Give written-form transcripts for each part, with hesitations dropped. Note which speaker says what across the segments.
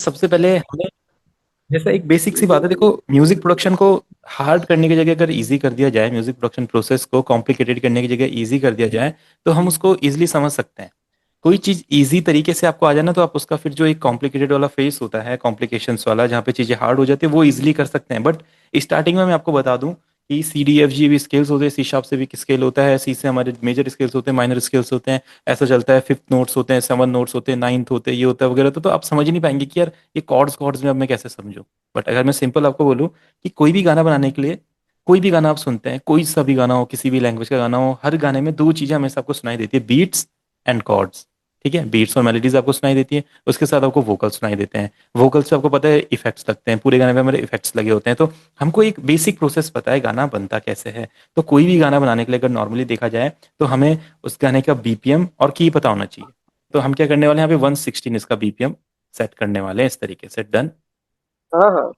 Speaker 1: सबसे पहले हमें जैसा एक बेसिक सी बात है, देखो म्यूजिक प्रोडक्शन को हार्ड करने की जगह अगर इजी कर दिया जाए, म्यूजिक प्रोडक्शन प्रोसेस को कॉम्प्लिकेटेड करने की जगह इजी कर दिया जाए तो हम उसको इजीली समझ सकते हैं। कोई चीज इजी तरीके से आपको आ जाए ना, तो आप उसका फिर जो एक कॉम्प्लिकेटेड वाला फेस होता है, कॉम्प्लिकेशंस वाला, जहाँ पे चीजें हार्ड हो जाती है, वो इजीली कर सकते हैं। बट स्टार्टिंग में मैं आपको बता दूं कि सी डी एफ जी भी स्केल्स होते हैं, सी शार्प से भी स्केल होता है, सी से हमारे मेजर स्केल्स होते हैं, माइनर स्केल्स होते हैं, ऐसा चलता है। फिफ्थ नोट्स होते हैं, सेवन नोट्स होते हैं, नाइन्थ होते हैं, ये होता है वगैरह। तो आप समझ ही नहीं पाएंगे कि यार ये कॉर्ड्स कॉर्ड्स में अब मैं कैसे समझूं। बट अगर मैं सिंपल आपको बोलूं कि कोई भी गाना बनाने के लिए, कोई भी गाना आप सुनते हैं, कोई सा भी गाना हो, किसी भी लैंग्वेज का गाना हो, हर गाने में दो चीजें हमेशा आपको सुनाई देती है, बीट्स एंड कॉर्ड्स। ठीक है, बीट्स और मेलोडीज आपको सुनाई देती है, उसके साथ आपको वोकल्स सुनाई देते हैं। वोकल्स पे आपको पता है इफेक्ट्स लगते हैं, पूरे गाने में हमारे इफेक्ट्स लगे होते हैं। तो हमको एक बेसिक प्रोसेस पता है गाना बनता कैसे है। तो कोई भी गाना बनाने के लिए अगर नॉर्मली देखा जाए तो हमें उस गाने का बीपीएम और की पता होना चाहिए। तो हम क्या करने वाले हैं, यहाँ पे 116 इसका बीपीएम सेट करने वाले हैं इस तरीके से। डन।
Speaker 2: हाँ हाँ।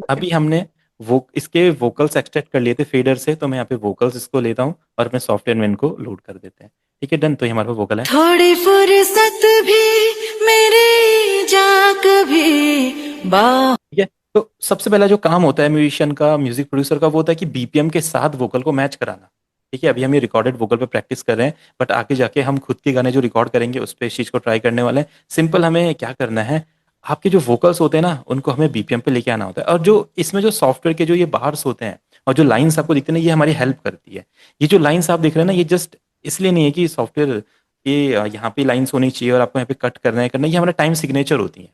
Speaker 1: अभी हमने वो इसके वोकल्स एक्सट्रैक्ट कर लिए थे फेडर से, तो मैं यहाँ पे वोकल्स इसको लेता हूँ और अपने सॉफ्टवेयर में इनको लोड कर देते हैं। ठीक है, डन। तो ये हमारे पास वोकल है।
Speaker 3: थोड़ी फुर्सत भी मेरी जा कभी बा
Speaker 1: ठीक है। तो सबसे पहला जो काम होता है म्यूजिशियन का, म्यूजिक प्रोड्यूसर का, वो होता है कि बीपीएम के साथ वोकल को मैच कराना। ठीक है, अभी हम ये रिकॉर्डेड वोकल पे प्रैक्टिस कर रहे हैं, बट आगे जाके हम खुद के गाने जो रिकॉर्ड करेंगे उस पर इस चीज को ट्राई करने वाले हैं। सिंपल हमें क्या करना है, आपके जो वोकल्स होते हैं ना, उनको हमें बीपीएम पे लेके आना होता है। और जो इसमें जो सॉफ्टवेयर के जो ये बार्स होते हैं और जो लाइंस आपको दिखते हैं ना, ये हमारी हेल्प करती है। ये जो लाइंस आप देख रहे हैं ना, ये जस्ट इसलिए नहीं है कि सॉफ्टवेयर ये यहाँ पे लाइंस होनी चाहिए और आपको यहाँ पे कट करना है, ये हमारा टाइम सिग्नेचर होती है।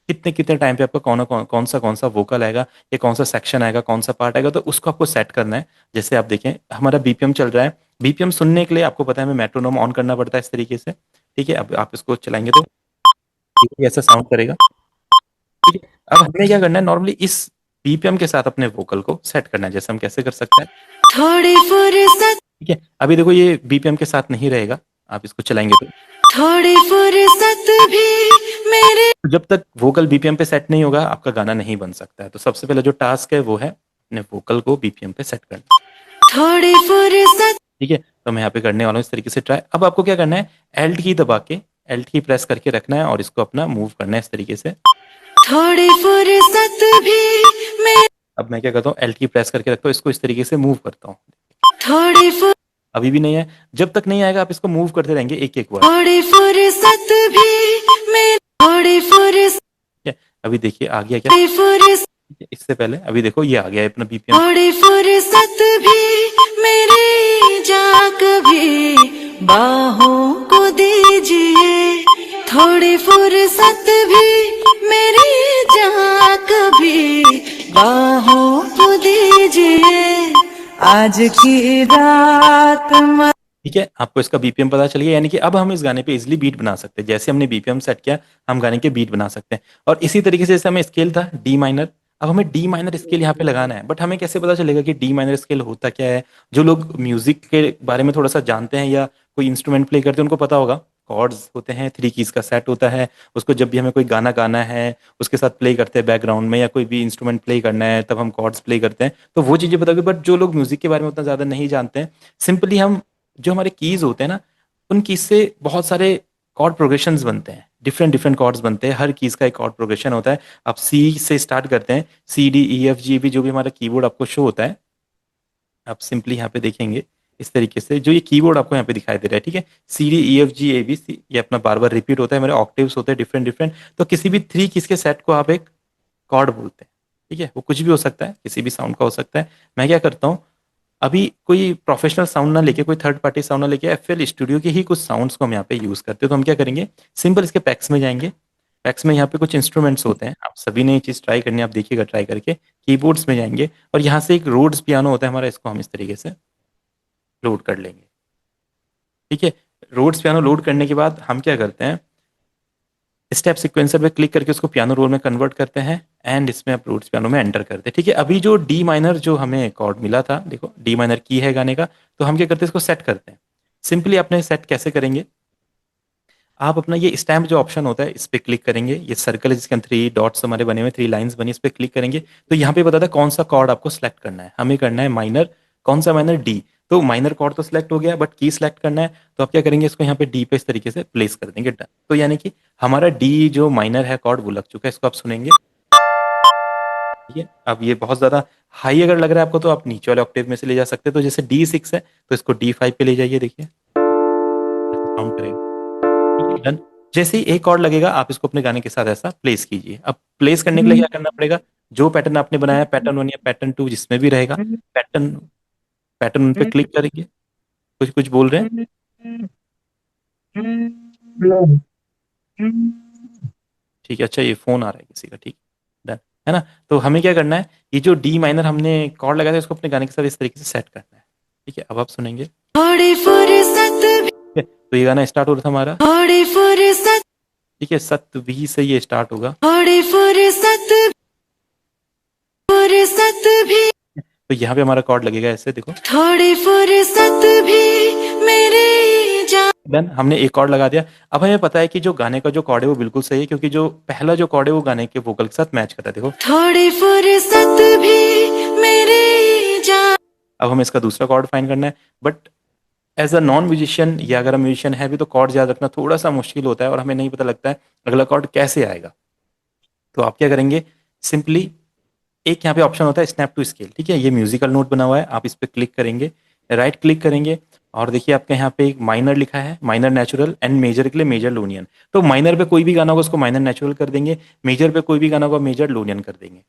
Speaker 1: कितने कितने टाइम पे आपका कौन सा वोकल आएगा, या कौन सा सेक्शन आएगा, कौन सा पार्ट आएगा, तो उसको आपको सेट करना है। जैसे आप देखें हमारा बीपीएम चल रहा है। बीपीएम सुनने के लिए आपको पता है हमें मेट्रोनोम ऑन करना पड़ता है इस तरीके से। ठीक है, अब आप इसको चलाएंगे तो ये ऐसा साउंड करेगा। ठीक है, अब हमें क्या करना है, नॉर्मली इस बीपीएम के साथ अपने वोकल को सेट करना है। जैसे हम कैसे कर सकते हैं,
Speaker 3: थोड़ी फुर्सत
Speaker 1: ठीक है, अभी देखो ये बीपीएम के साथ नहीं रहेगा, आप इसको चलाएंगे तो
Speaker 3: थोड़ी फुर्सत भी मेरे
Speaker 1: जब तक वोकल बीपीएम पे सेट नहीं होगा आपका गाना नहीं बन सकता है। तो सबसे पहले जो टास्क है वो है अपने वोकल को बीपीएम पे सेट करना।
Speaker 3: थोड़ी फुर्सत
Speaker 1: ठीक है, तो मैं यहाँ पे करने वाला हूँ इस तरीके से ट्राई। अब आपको क्या करना है, एल्ट की दबा के, एल्ट की प्रेस करके रखना है और इसको अपना मूव करना है इस तरीके से।
Speaker 3: थोड़ी फुर्सत भी मेरे
Speaker 1: अब मैं क्या करता हूँ, एल्ट की प्रेस करके रखता हूँ, इसको इस तरीके से मूव करता हूँ।
Speaker 3: थोड़ी फुर
Speaker 1: अभी भी नहीं है। जब तक नहीं आएगा आप इसको मूव करते रहेंगे एक एक वर्ड।
Speaker 3: थोड़ी फुर्सत भी मेरी थोड़ी फुर्सत
Speaker 1: ठीक है, अभी देखिए आ गया क्या।
Speaker 3: फुर्सत
Speaker 1: ठीक है, इससे पहले अभी देखो ये आ गया है अपना बीपीएम।
Speaker 3: थोड़ी फुर्सत भी मेरी जा कभी बाहों को दीजिए थोड़ी फुर्सत भी मेरी जा कभी बाहों को दीजिए आज की रात
Speaker 1: ठीक है, आपको इसका बीपीएम पता चल गया, यानी कि अब हम इस गाने पे इजिली बीट बना सकते हैं। जैसे हमने बीपीएम सेट किया, हम गाने के बीट बना सकते हैं। और इसी तरीके से जैसे हमें स्केल था डी माइनर, अब हमें डी माइनर स्केल यहाँ पे लगाना है। बट हमें कैसे पता चलेगा कि डी माइनर स्केल होता क्या है। जो लोग म्यूजिक के बारे में थोड़ा सा जानते हैं या कोई इंस्ट्रूमेंट प्ले करते हैं उनको पता होगा, कॉर्ड्स होते हैं, थ्री कीज का सेट होता है। उसको जब भी हमें कोई गाना गाना है उसके साथ प्ले करते हैं बैकग्राउंड में, या कोई भी इंस्ट्रूमेंट प्ले करना है तब हम कॉर्ड्स प्ले करते हैं। तो वो चीजें पता होगी। बट जो लोग म्यूजिक के बारे में उतना ज्यादा नहीं जानते हैं, सिंपली हम जो हमारे कीज होते हैं ना, उन कीज से बहुत सारे कॉर्ड प्रोग्रेशंस बनते हैं, डिफरेंट डिफरेंट कॉर्ड्स बनते हैं। हर कीज का एक कॉर्ड प्रोग्रेशन होता है। आप सी से स्टार्ट करते हैं, सी डी ई एफ जी भी, जो भी हमारा कीबोर्ड आपको शो होता है, आप सिंपली यहाँ पे देखेंगे इस तरीके से जो ये कीबोर्ड आपको यहाँ पे दिखाई दे रहा है। ठीक है, C D E F G A B C, ये अपना बार बार रिपीट होता है, मेरे ऑक्टेव्स होते हैं डिफरेंट डिफरेंट। तो किसी भी थ्री कीज के सेट को आप एक कॉर्ड बोलते हैं। ठीक है, वो कुछ भी हो सकता है, किसी भी साउंड का हो सकता है। मैं क्या करता हूँ, अभी कोई प्रोफेशनल साउंड ना लेके, कोई थर्ड पार्टी साउंड ना लेके, एफएल स्टूडियो के ही कुछ साउंड्स को हम यहाँ पे यूज करते हैं। तो हम क्या करेंगे, सिंपल इसके पैक्स में जाएंगे। पैक्स में यहाँ पे कुछ इंस्ट्रूमेंट्स होते हैं, आप सभी ने ये चीज ट्राई करनी है, आप देखिएगा ट्राई करके। कीबोर्ड्स में जाएंगे और यहाँ से एक रोड्स पियानो होता है हमारा, इसको हम इस तरीके से लोड कर लेंगे। ठीक है, रोड्स पियानो लोड करने के बाद हम क्या करते हैं, स्टेप सिक्वेंसर पे क्लिक करके उसको पियानो रोल में कन्वर्ट करते हैं एंड इसमें आप रूट्स पियानो में एंटर करते हैं। ठीक है, अभी जो डी माइनर जो हमें कॉर्ड मिला था, देखो डी माइनर की है गाने का, तो हम क्या करते हैं, इसको सेट करते हैं। सिंपली अपने सेट कैसे करेंगे, आप अपना ये स्टैम्प जो ऑप्शन होता है इस पर क्लिक करेंगे, ये सर्कल है जिसके अंदर थ्री डॉट्स हमारे बने हुए, थ्री लाइंस बनी, इस पर क्लिक करेंगे तो यहाँ पे बताता है कौन सा कॉर्ड आपको सेलेक्ट करना है। हमें करना है माइनर कौन सा माइनर? डी। तो माइनर कॉर्ड तो सिलेक्ट हो गया, बट की सिलेक्ट करना है, तो आप क्या करेंगे, इसको यहाँ पे डी पे इस तरीके से प्लेस कर देंगे, डन। तो यानी कि हमारा डी जो माइनर है कॉर्ड वो लग चुका है, इसको आप सुनेंगे, ठीक है। अब ये बहुत ज्यादा हाई अगर लग रहा है आपको तो आप नीचे वाले ऑक्टेव में से ले जा सकते हैं, तो जैसे D6 है तो इसको D5 पे ले जाइए, देखिए साउंड करेगा, ठीक है, डन। जैसे ही एक कॉर्ड लगेगा आप इसको अपने गाने के साथ ऐसा प्लेस कीजिए। अब प्लेस करने के लिए क्या करना पड़ेगा, जो पैटर्न आपने बनाया, पैटर्न 1 या पैटर्न 2 जिसमें भी रहेगा, पैटर्न पैटर्न उन पे क्लिक करेंगे। कुछ कुछ बोल रहे हैं, ठीक है, अच्छा ये फोन आ रहा है किसी का, ठीक है, डन, है ना। तो हमें क्या करना है, ये जो डी माइनर हमने कॉर्ड लगाया था इसको अपने गाने के साथ इस तरीके से सेट करना है, ठीक है। अब आप सुनेंगे,
Speaker 3: थोड़ी फुर्सत भी,
Speaker 1: ठीक है। तो ये गाना स्टार्ट हो रहा था हमारा,
Speaker 3: थोड़ी फुर्सत,
Speaker 1: ठीक है, सत भी से ये स्टार्ट होगा,
Speaker 3: थोड़ी फुर्सत, फुर्सत भी,
Speaker 1: तो यहाँ पे हमारा कॉर्ड लगेगा ऐसे, देखो,
Speaker 3: थोड़ी फुर्सत भी मेरी जान,
Speaker 1: देन हमने एक कॉर्ड लगा दिया। अब हमें पता है कि जो गाने का जो कॉर्ड है वो बिल्कुल सही है, क्योंकि जो पहला जो कॉर्ड है वो गाने के वोकल के साथ मैच कर रहा है, देखो।
Speaker 3: थोड़ी फुर्सत भी मेरी जान,
Speaker 1: अब हमें इसका दूसरा कॉर्ड फाइंड करना है, but as a non musician या अगर हम म्यूजिशियन है भी तो कॉर्ड याद रखना थोड़ा सा मुश्किल होता है और हमें नहीं पता लगता है अगला कॉर्ड कैसे आएगा। तो आप क्या करेंगे, सिंपली एक यहाँ पे ऑप्शन होता है स्नैप टू स्केल, ठीक है, ये म्यूजिकल नोट बना हुआ है, आप इस पर क्लिक करेंगे, राइट क्लिक करेंगे, और देखिए आपके यहाँ पे एक माइनर लिखा है, माइनर नेचुरल, एंड मेजर के लिए मेजर लोनियन। तो माइनर पे कोई भी गाना होगा उसको माइनर नेचुरल कर देंगे, मेजर पे कोई भी गाना होगा मेजर लोनियन कर देंगे,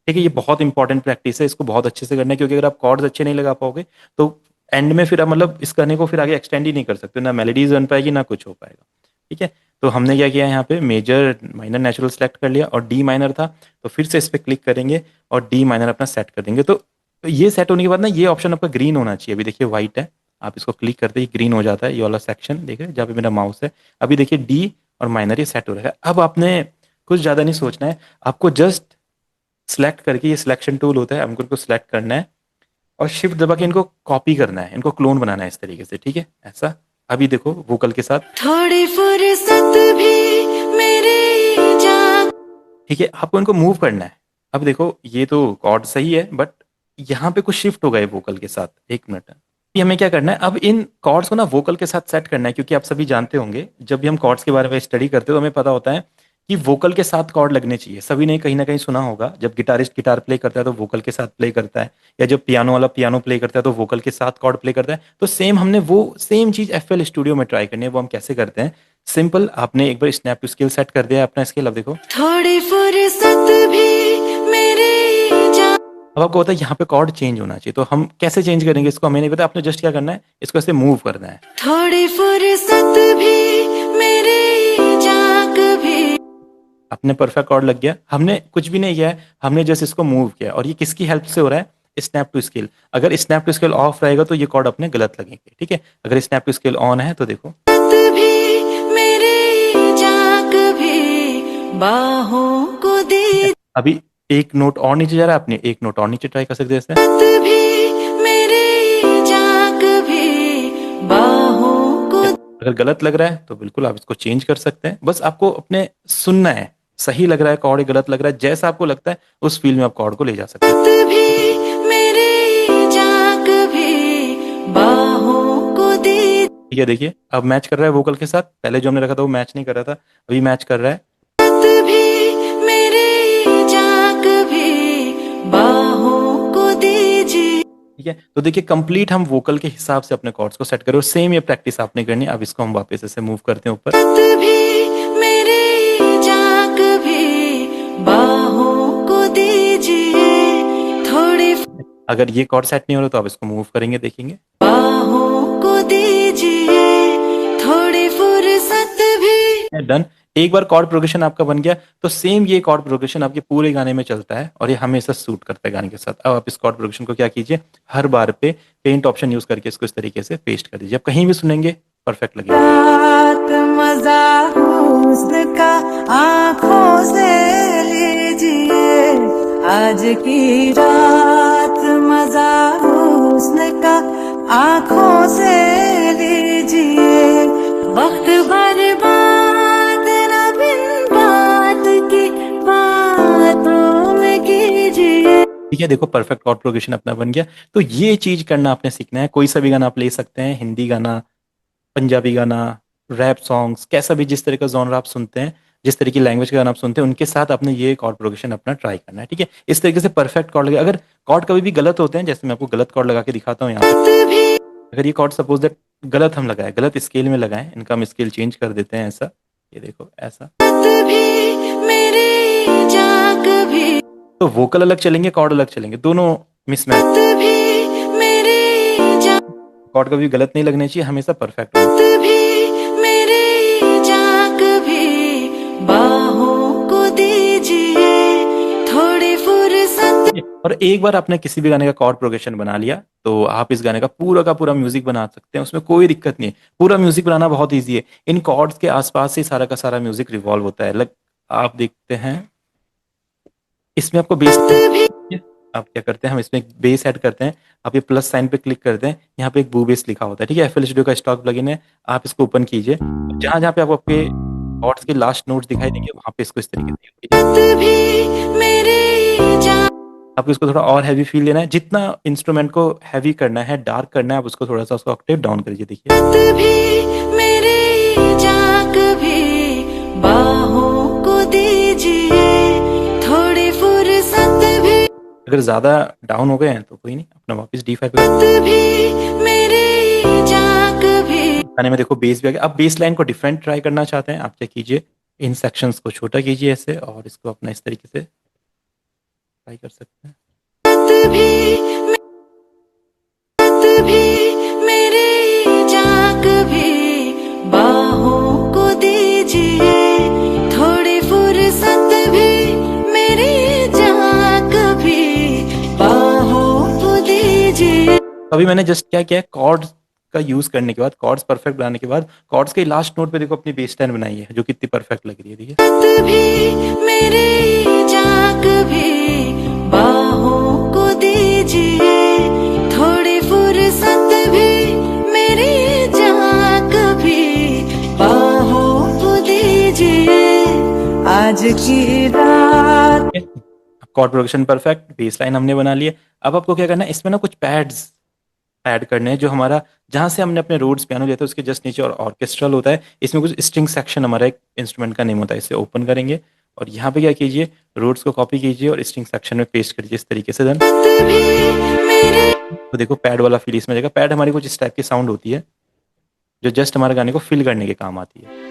Speaker 1: ठीक है। ये बहुत इंपॉर्टेंट प्रैक्टिस है, इसको बहुत अच्छे से करना है, क्योंकि अगर आप कॉर्ड्स अच्छे नहीं लगा पाओगे तो एंड में फिर आप मतलब इस गाने को फिर आगे एक्सटेंड ही नहीं कर सकते, ना मेलोडीज बन पाएगी ना कुछ हो पाएगा, ठीक है। तो हमने क्या किया, यहाँ पे मेजर माइनर नेचुरल सेलेक्ट कर लिया और डी माइनर था, तो फिर से इस पर क्लिक करेंगे और डी माइनर अपना सेट कर देंगे। तो ये सेट होने के बाद ना ये ऑप्शन आपका ग्रीन होना चाहिए, अभी देखिए व्हाइट है, आप इसको क्लिक करते ही ग्रीन हो जाता है ये वाला सेक्शन, देखिए जहाँ पे मेरा माउस है, अभी देखिए डी और माइनर ये सेट हो रहा है। अब आपने कुछ ज़्यादा नहीं सोचना है, आपको जस्ट सिलेक्ट करके, ये सिलेक्शन टूल होता है, हमको इनको सिलेक्ट करना है और शिफ्ट दबा के इनको कॉपी करना है, इनको क्लोन बनाना है इस तरीके से, ठीक है, ऐसा। अभी देखो वोकल के साथ,
Speaker 3: थोड़ी फुर्सत भी मेरी जान,
Speaker 1: ठीक है, आपको इनको मूव करना है। अब देखो ये तो कॉर्ड सही है, बट यहाँ पे कुछ शिफ्ट हो गए वोकल के साथ, एक मिनट। ये हमें क्या करना है, अब इन कॉर्ड्स को ना वोकल के साथ सेट करना है, क्योंकि आप सभी जानते होंगे जब भी हम कॉर्ड्स के बारे में स्टडी करते हो तो हमें पता होता है कि वोकल के साथ कॉर्ड लगने चाहिए। सभी ने कहीं ना कहीं सुना होगा, जब गिटारिस्ट गिटार प्ले करता है तो वोकल के साथ प्ले करता है, या जब पियानो वाला पियानो प्ले करता है तो वोकल के साथ कॉर्ड प्ले करता है। तो सेम हमने वो सेम चीज FL स्टूडियो में ट्राई करनी है। वो हम कैसे करते हैं, सिंपल, आपने एक बार स्नैप टू स्केल सेट कर दिया है अपना स्केल, अब देखो
Speaker 3: थोड़ी फुर्सत भी मेरी जान,
Speaker 1: अब आपको पता है यहाँ पे कॉर्ड चेंज होना चाहिए। तो हम कैसे चेंज करेंगे इसको हमें नहीं पता, आपने जस्ट क्या करना है, इसको ऐसे मूव करना है।
Speaker 3: थोड़ी फुर्सत भी मेरी जान, कभी
Speaker 1: अपने परफेक्ट कॉर्ड लग गया, हमने कुछ भी नहीं किया है, हमने जस्ट इसको मूव किया। और ये किसकी हेल्प से हो रहा है, स्नैप टू स्केल। अगर स्नैप टू स्केल ऑफ रहेगा तो ये कॉर्ड अपने गलत लगेंगे, ठीक है। अगर स्नैप टू स्केल ऑन है तो देखो,
Speaker 3: भी मेरी जान, कभी बाहों को दे,
Speaker 1: अभी एक नोट और नीचे जा रहा है, अपने एक नोट और नीचे ट्राई कर सकते हैं ऐसे।
Speaker 3: भी मेरी जान, कभी बाहों को,
Speaker 1: अगर गलत लग रहा है तो बिल्कुल आप इसको चेंज कर सकते हैं, बस आपको अपने सुनना है, सही लग रहा है कॉर्ड, गलत लग रहा है, जैसा आपको लगता है उस फील में आप कॉर्ड को ले जा सकते हैं।
Speaker 3: भी मेरी जान, कभी बाहों को दे,
Speaker 1: ठीक है, देखिए अब मैच कर रहा है वोकल के साथ, पहले जो हमने रखा था वो मैच नहीं कर रहा था, अभी मैच कर रहा है।
Speaker 3: भी मेरी जान, कभी बाहों को दीजिए,
Speaker 1: ठीक है, तो देखिए कंप्लीट हम वोकल के हिसाब से अपने कॉर्ड्स को सेट करें, और सेम ये प्रैक्टिस आपने करनी है। अब इसको हम वापस ऐसे मूव करते हैं ऊपर,
Speaker 3: भी मेरी जान, कभी बाहों को दीजिए, थोड़ी
Speaker 1: अगर ये कॉर्ड सेट नहीं हो रहा तो आप इसको मूव करेंगे, देखेंगे,
Speaker 3: बाहों को दीजिए, थोड़ी फुर्सत भी,
Speaker 1: डन। एक बार कॉर्ड प्रोग्रेशन आपका बन गया तो सेम ये कॉर्ड प्रोग्रेशन आपके पूरे गाने में चलता है और ये हमेशा सूट करता है गाने के साथ। अब आप इस कॉर्ड प्रोग्रेशन को क्या कीजिए, हर बार पे पेंट ऑप्शन यूज करके इसको इस तरीके से पेस्ट कर दीजिए, अब कहीं भी सुनेंगे परफेक्ट लगेगा।
Speaker 3: रात मजा हुस्न का आंखों से लीजिए, आज की रात मजा हुस्न का आंखों से लीजिए, वक्त बर्बाद न बिन बात की बातों में कीजिए,
Speaker 1: ठीक है, देखो परफेक्ट कॉर्ड प्रोग्रेशन अपना बन गया। तो ये चीज करना आपने सीखना है। कोई सा भी गाना आप ले सकते हैं, हिंदी गाना, पंजाबी गाना, रैप सॉन्ग्स, कैसा भी जिस तरह का जॉनर आप सुनते हैं, जिस तरह की लैंग्वेज का गाना आप सुनते हैं, उनके साथ आपने ये कॉर्ड प्रोग्रेशन अपना ट्राई करना है। ठीक है, इस तरीके से परफेक्ट कॉर्ड लगे। अगर कॉर्ड कभी भी गलत होते हैं, जैसे मैं आपको गलत कॉर्ड लगा के दिखाता हूँ यहाँ पे, अगर ये कॉर्ड सपोज दैट गलत हम लगाए, गलत स्केल में लगाएं, इनका हम स्केल चेंज कर देते हैं ऐसा, ये देखो ऐसा, तो वोकल अलग चलेंगे, कॉर्ड अलग चलेंगे, दोनों मिसमैच। कॉर्ड कभी गलत नहीं लगने चाहिए, हमेशा परफेक्ट होना चाहिए। और एक बार आपने किसी भी गाने का कॉर्ड प्रोग्रेशन बना लिया, तो आप इस गाने का पूरा म्यूजिक बना सकते हैं, उसमें कोई दिक्कत नहीं है। पूरा म्यूजिक बनाना बहुत ईजी है। इन कॉर्ड्स के आसपास ही सारा का सारा म्यूजिक रिवॉल्व होता है। आप देखते हैं इसमें आपको बेस, आप क्या करते हैं, हम इसमें एक बेस ऐड करते हैं। आप ये प्लस साइन पे क्लिक करते हैं, यहाँ पे एक बू बेस लिखा होता है। ठीक है, एफएल स्टूडियो का स्टॉक प्लगइन है, आप इसको ओपन कीजिए। जहां जहां पे आपको आपके कॉर्ड्स के लास्ट नोट्स दिखाई देंगे, वहां पे इसको इस तरीके से आपको इसको थोड़ा और हैवी फील लेना है। जितना इंस्ट्रूमेंट को हैवी करना है, डार्क करना है, आप उसको थोड़ा सा उसको ऑक्टेव डाउन करिए। देखिए अगर ज्यादा डाउन हो गए हैं तो कोई नहीं, अपना वापस D5 पे गाने में देखो बेस भी आ गया। अब बेस लाइन को डिफरेंट ट्राई करना चाहते हैं, आप क्या कीजिए, इन सेक्शंस को छोटा कीजिए ऐसे, और इसको अपना इस तरीके से ट्राई कर सकते हैं। अभी मैंने जस्ट क्या किया है, कॉर्ड्स का यूज करने के बाद, कॉर्ड्स परफेक्ट बनाने के बाद, कॉर्ड्स के लास्ट नोट पे देखो अपनी बेस लाइन बनाई है, जो कितनी परफेक्ट लग रही है। देखिए
Speaker 3: आज की रात।
Speaker 1: Chord progression perfect, base line हमने बना ली है। अब आपको क्या करना है, इसमें ना कुछ पैड्स ऐड करने हैं, जो हमारा जहां से हमने अपने रोड्स पियानो लेते हैं उसके जस्ट नीचे और ऑर्केस्ट्रल होता है, इसमें कुछ स्ट्रिंग सेक्शन हमारा एक इंस्ट्रूमेंट का नेम होता है। इसे ओपन करेंगे और यहाँ पे क्या कीजिए, रोड्स को कॉपी कीजिए और स्ट्रिंग सेक्शन में पेस्ट करिए इस तरीके से। देन तो देखो पैड वाला फील इसमें जाएगा। पैड हमारी कुछ इस टाइप की साउंड होती है, जो जस्ट हमारे गाने को फिल करने के काम आती है।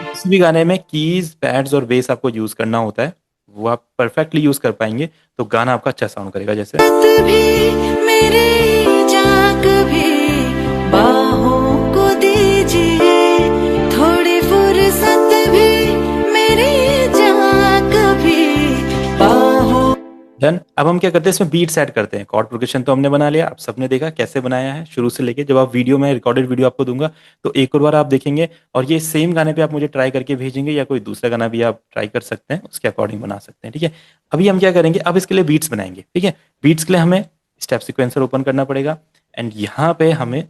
Speaker 1: किसी भी गाने में कीज, पैड्स और बेस आपको यूज करना होता है, वो आप परफेक्टली यूज कर पाएंगे तो गाना आपका अच्छा साउंड करेगा। जैसे डन। अब हम क्या करते हैं, इसमें बीट्स ऐड करते हैं। कॉर्ड प्रोग्रेशन तो हमने बना लिया, आप सबने देखा कैसे बनाया है शुरू से लेके। जब आप वीडियो में रिकॉर्डेड वीडियो आपको दूंगा तो एक और बार आप देखेंगे, और ये सेम गाने पे आप मुझे ट्राई करके भेजेंगे, या कोई दूसरा गाना भी आप ट्राई कर सकते हैं, उसके अकॉर्डिंग बना सकते हैं। ठीक है, अभी हम क्या करेंगे, अब इसके लिए बीट्स बनाएंगे। ठीक है, बीट्स के लिए हमें स्टेप सिक्वेंसर ओपन करना पड़ेगा, एंड यहाँ पे हमें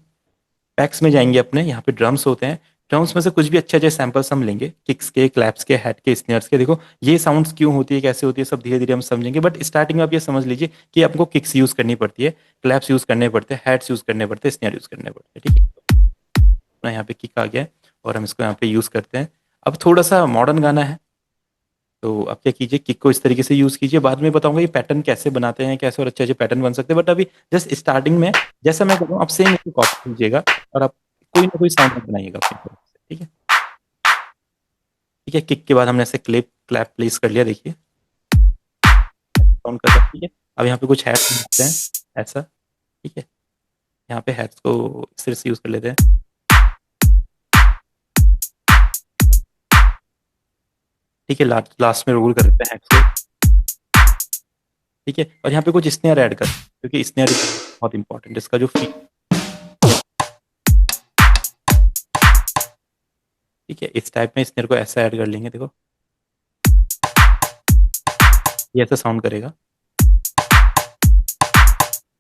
Speaker 1: पैक्स में जाएंगे अपने, यहाँ पे ड्रम्स होते हैं। ड्रम्स में से कुछ भी अच्छे अच्छे सैंपल्स हम लेंगे, किक्स के, क्लैप्स के, हेड के, स्नेयर्स के। देखो ये साउंड्स क्यों होती है, कैसे होती है, सब धीरे धीरे हम समझेंगे। बट स्टार्टिंग में आप ये समझ लीजिए कि आपको किक्स यूज करनी पड़ती है, क्लैप्स यूज करने पड़ते हैं, हेड्स यूज करने पड़ते हैं, स्नेयर यूज करने पड़ते हैं। ठीक है, अपना यहाँ पे किक आ गया है और हम इसको यहाँ पे यूज करते हैं। अब थोड़ा सा मॉडर्न गाना है, तो आप क्या कीजिए, किक को इस तरीके से यूज कीजिए। बाद में बताऊंगा ये पैटर्न कैसे बनाते हैं, कैसे और अच्छे अच्छे पैटर्न बन सकते हैं। बट अभी जस्ट स्टार्टिंग में जैसा मैं कर रहा हूँ, आप सेम इसको कॉपी कीजिएगा और आप कोई ना कोई साउंड बनाइएगा अपनी तरफ से। ठीक है, ठीक है, किक के बाद हमने ऐसे क्लैप प्लेस कर लिया। देखिए साउंड कर रहा है। ठीक है, अब यहाँ पे कुछ हैट्स बनाते हैं ऐसा। ठीक है, यहाँ पे हैट्स को इस तरह से यूज कर लेते हैं। ठीक है, लास्ट में रोल कर देते हैं हैट्स को। ठीक है, और यहाँ पे कुछ स्नेयर ऐड कर, क्योंकि स्नेयर बहुत इंपॉर्टेंट, इसका जो फील। ठीक है, इस टाइप में स्नेयर को ऐसा ऐड कर लेंगे। देखो ये ऐसा साउंड करेगा।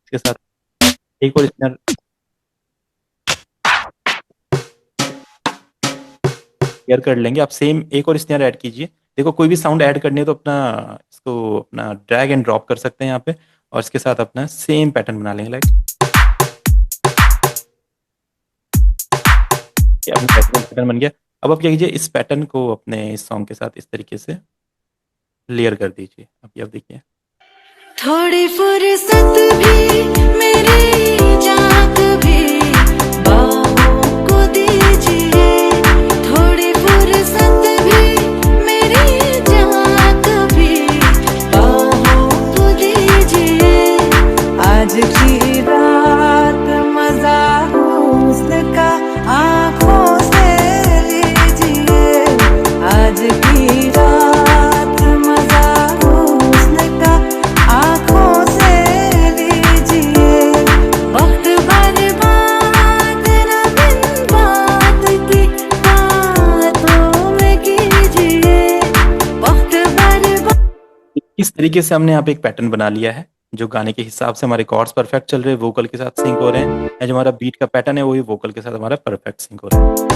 Speaker 1: इसके साथ एक और स्नेयर कर लेंगे। आप सेम एक और स्नेयर ऐड कीजिए, देखो कोई भी साउंड ऐड करनी है तो अपना इसको अपना ड्रैग एंड ड्रॉप कर सकते हैं यहाँ पे, और इसके साथ अपना सेम पैटर्न बना लेंगे। लाइक अपना पैटर्न बन गया। अब आप क्या कीजिए, इस पैटर्न को अपने इस सॉन्ग के साथ इस तरीके से लेयर कर दीजिए। अब देखिए
Speaker 3: थोड़ी फुर्सत भी मेरी जाग भी बाहों को दीजिए, थोड़ी फुर्सत भी मेरी जाग भी बाहों को दीजिए। आज की रात मजा हुस्न का आंखों से लीजिए, आज की रात मजा हुस्न का आंखों से लीजिए। वक्त बर्बाद न बिन बात की बातों में कीजिए, वक्त बर्बाद।
Speaker 1: इस तरीके से हमने यहाँ पे एक पैटर्न बना लिया है, जो गाने के हिसाब से हमारे कॉर्ड्स परफेक्ट चल रहे हैं, वोकल के साथ सिंक हो रहे हैं, या जो हमारा बीट का पैटर्न है वही वोकल के साथ हमारा परफेक्ट सिंक हो रहा है।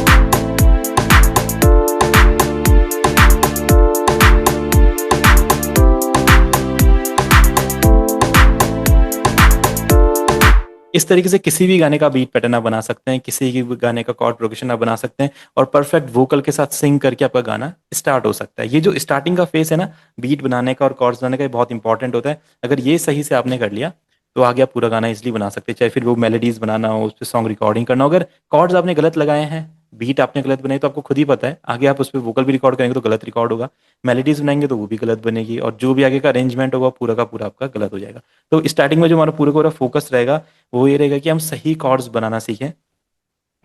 Speaker 1: इस तरीके से किसी भी गाने का बीट पैटर्न आप बना सकते हैं, किसी भी गाने का कॉर्ड प्रोग्रेशन आप बना सकते हैं, और परफेक्ट वोकल के साथ सिंग करके आपका गाना स्टार्ट हो सकता है। ये जो स्टार्टिंग का फेस है ना, बीट बनाने का और कॉर्ड्स बनाने का, ये बहुत इंपॉर्टेंट होता है। अगर ये सही से आपने कर लिया तो आगे आप पूरा गाना इजिली बना सकते हैं, चाहे फिर वो मेलोडीज बनाना हो, उस पर सॉन्ग रिकॉर्डिंग करना हो। अगर कॉर्ड्स आपने गलत लगाए हैं, बीट आपने गलत बनाई, तो आपको खुद ही पता है आगे आप उस पर वोकल भी रिकॉर्ड करेंगे तो गलत रिकॉर्ड होगा, मेलोडीज बनाएंगे तो वो भी गलत बनेगी, और जो भी आगे का अरेंजमेंट होगा पूरा का पूरा आपका गलत हो जाएगा। तो स्टार्टिंग में जो हमारा पूरा का पूरा फोकस रहेगा वो ये रहेगा कि हम सही कॉर्ड्स बनाना सीखें,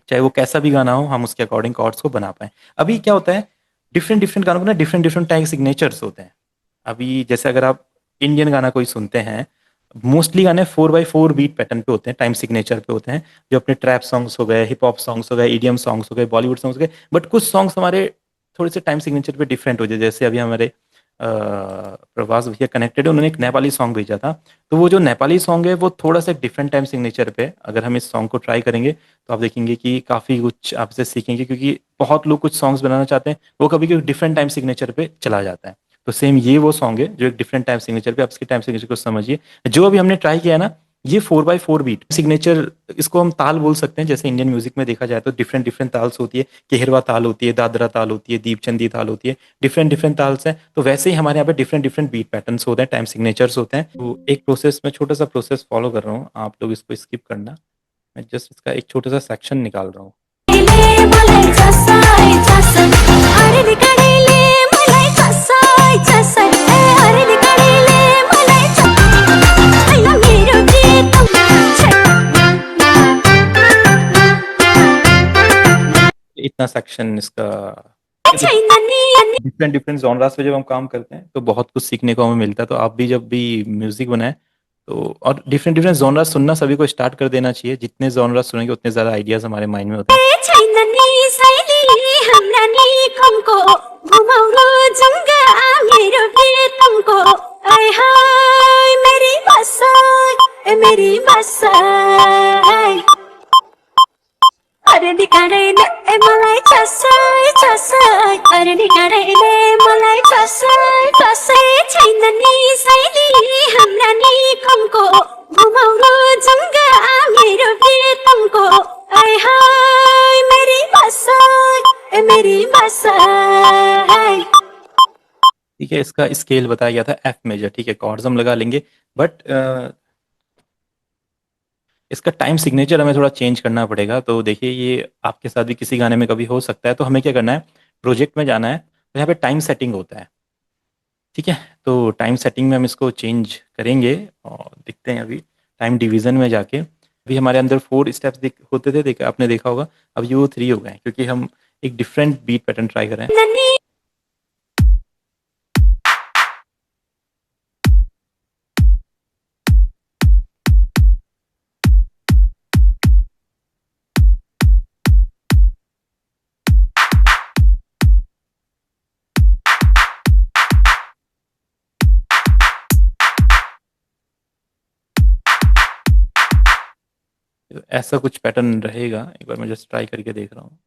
Speaker 1: चाहे वो कैसा भी गाना हो हम उसके अकॉर्डिंग कॉर्ड्स को बना पाएं। अभी क्या होता है, डिफरेंट डिफरेंट गानों को ना डिफरेंट डिफरेंट टाइप सिग्नेचर्स होते हैं। अभी जैसे अगर आप इंडियन गाना कोई सुनते हैं, मोस्टली गाने 4x4 बीट पैटर्न पे होते हैं, टाइम सिग्नेचर पे होते हैं, जो अपने ट्रैप सॉन्ग्स हो गए, हिप हॉप सॉन्ग्स हो गए, ईडीएम सॉन्ग्स हो गए, बॉलीवुड सॉन्ग्स हो गए। बट कुछ सॉन्ग्स हमारे थोड़े से टाइम सिग्नेचर पे डिफरेंट हो जाए। जैसे अभी हमारे प्रवास भैया कनेक्टेड है, उन्होंने एक नेपाली सॉन्ग भेजा था, तो वो जो नेपाली सॉन्ग है वो थोड़ा सा डिफरेंट टाइम सिग्नेचर पे है। अगर हम इस सॉन्ग को ट्राई करेंगे तो आप देखेंगे कि काफ़ी कुछ आपसे सीखेंगे, क्योंकि बहुत लोग कुछ सॉन्ग्स बनाना चाहते हैं, वो कभी कभी डिफरेंट टाइम सिग्नेचर पे चला जाता है। तो सेम ये वो सॉन्ग है जो एक डिफरेंट टाइम सिग्नेचर पे, आप इसके टाइम सिग्नेचर को समझिए। जो अभी हमने ट्राई किया है ना, ये 4x4 बीट सिग्नेचर, इसको हम ताल बोल सकते हैं। जैसे इंडियन म्यूजिक में देखा जाए तो डिफरेंट डिफरेंट ताल्स होती है, केहरवा ताल होती है, दादरा ताल होती है, दीपचंदी ताल होती है, डिफरेंट डिफरेंट ताल्स हैं। तो वैसे ही हमारे यहाँ पे डिफरेंट डिफरेंट बीट पैटर्न्स होते हैं, टाइम सिग्नेचर्स होते हैं। तो एक प्रोसेस में छोटा सा प्रोसेस फॉलो कर रहा हूँ, आप लोग इसको स्किप करना, मैं जस्ट इसका एक छोटा सा सेक्शन निकाल रहा हूँ। इतना सेक्शन इसका, डिफरेंट डिफरेंट जॉनरास पे जब हम काम करते हैं तो बहुत कुछ सीखने को हमें मिलता है। तो आप भी जब भी म्यूजिक बनाए तो, और डिफरेंट डिफरेंट जॉनरास सुनना सभी को स्टार्ट कर देना चाहिए। जितने जॉनरास सुनेंगे उतने ज्यादा आइडियाज हमारे माइंड में होते हैं।
Speaker 3: मेरी बसाई अरे निकालेले मलाई चसाई चसाई, अरे निकालेले मलाई चसाई चसाई, छैन नि शैली हाम्रा नि कमको घुमाउरो जङ्गा मेरो प्रियतमको, आय हाय मेरी बसाई मेरी बसाई।
Speaker 1: ठीक है, इसका स्केल बताया गया था एफ मेजर। ठीक है, कॉर्ड्स हम लगा लेंगे, बट इसका टाइम सिग्नेचर हमें थोड़ा चेंज करना पड़ेगा। तो देखिए, ये आपके साथ भी किसी गाने में कभी हो सकता है। तो हमें क्या करना है, प्रोजेक्ट में जाना है, तो यहाँ पे टाइम सेटिंग होता है। ठीक है, तो टाइम सेटिंग में हम इसको चेंज करेंगे और देखते हैं। अभी टाइम डिवीजन में जाके, अभी हमारे अंदर 4 स्टेप्स होते थे, देखा आपने देखा होगा, अब ये वो 3 हो गए हैं, क्योंकि हम एक डिफरेंट बीट पैटर्न ट्राई कर रहे हैं। ऐसा कुछ पैटर्न रहेगा, एक बार मैं जस्ट ट्राई करके देख रहा हूँ।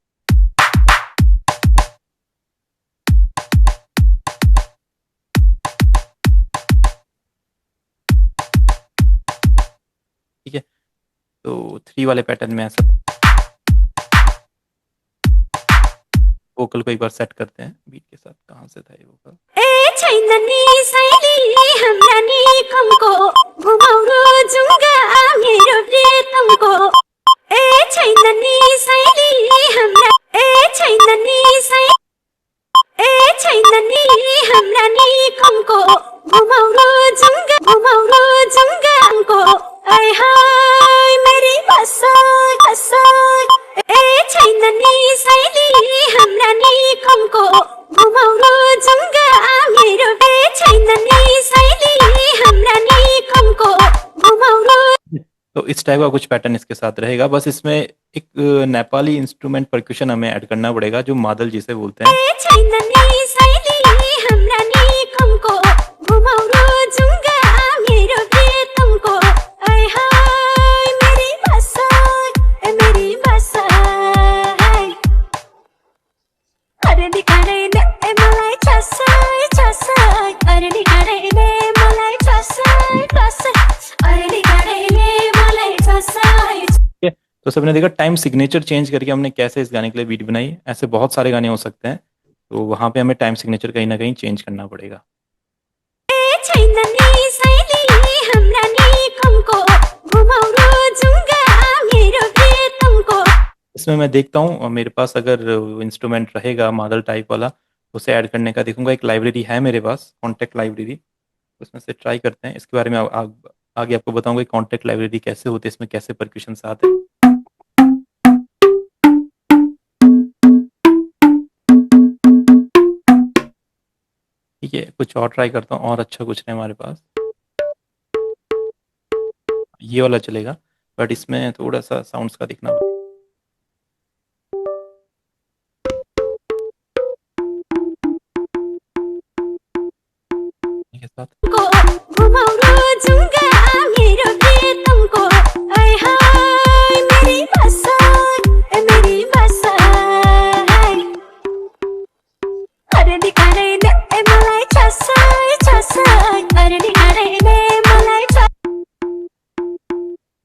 Speaker 1: तो 3 वाले पैटर्न में ऐसा वोकल को एक बार सेट करते हैं बीट के साथ। कहाँ से था ये वोकल?
Speaker 2: ए छैन नि शैली हाम्रा निकमको घुमाउनु जुङ्गा मेरो प्रियतमको ए छैन नि शैली हाम्रा ए छैन नि शैली ए छैन नि हाम्रा निकमको घुमाउनु जुङ्गाको आइ हाय मेरी बसाई बसाई ए छैन नि शैली हाम्रा निकमको घुमाउनु जुङ्गा मेरो ए छैन नि शैली हाम्रा निकमको घुमाउनु।
Speaker 1: तो इस टाइप का कुछ पैटर्न इसके साथ रहेगा। बस इसमें एक नेपाली इंस्ट्रूमेंट परक्यूशन हमें ऐड करना पड़ेगा जो मादल जिसे बोलते हैं।
Speaker 2: ए छैन नि शैली हाम्रा निकमको घुमाउनु जुङ्गा मेरो प्रियतमको आइ हाय मेरी बसाई अरे निकालेले मलाई छसाई छसाई अरे निकालेले मलाई छसाई छसाई अरे निकालेले मलाई छसाई।
Speaker 1: ठीक है, तो सबने देखा टाइम सिग्नेचर चेंज करके हमने कैसे इस गाने के लिए बीट बनाई। ऐसे बहुत सारे गाने हो सकते हैं, तो वहां पे हमें टाइम सिग्नेचर कहीं ना कहीं चेंज करना पड़ेगा।
Speaker 2: ए छैन नि शैली हाम्रा निकमको घुमाउनु जुङ्गा मेरो प्रियतमको।
Speaker 1: इसमें मैं देखता हूँ मेरे पास अगर इंस्ट्रूमेंट रहेगा मादल टाइप वाला उसे ऐड करने का देखूंगा। एक लाइब्रेरी है मेरे पास, कॉन्टेक्ट लाइब्रेरी, उसमें से ट्राई करते हैं। इसके बारे में आगे आपको बताऊंगा कॉन्टेक्ट लाइब्रेरी कैसे होती है, इसमें कैसे परक्यूशन आते हैं। ठीक है, कुछ और ट्राई करता हूँ और अच्छा कुछ नहीं हमारे पास। ये वाला चलेगा, बट इसमें थोड़ा सा साउंड्स का देखना पड़ेगा। के साथ
Speaker 2: घुमाउनु जुङ्गा मेरो प्रियतमको आइ हाय मेरी बसाई अरे निकालेले मलाई छसाई छसाई अरे निकालेले मलाई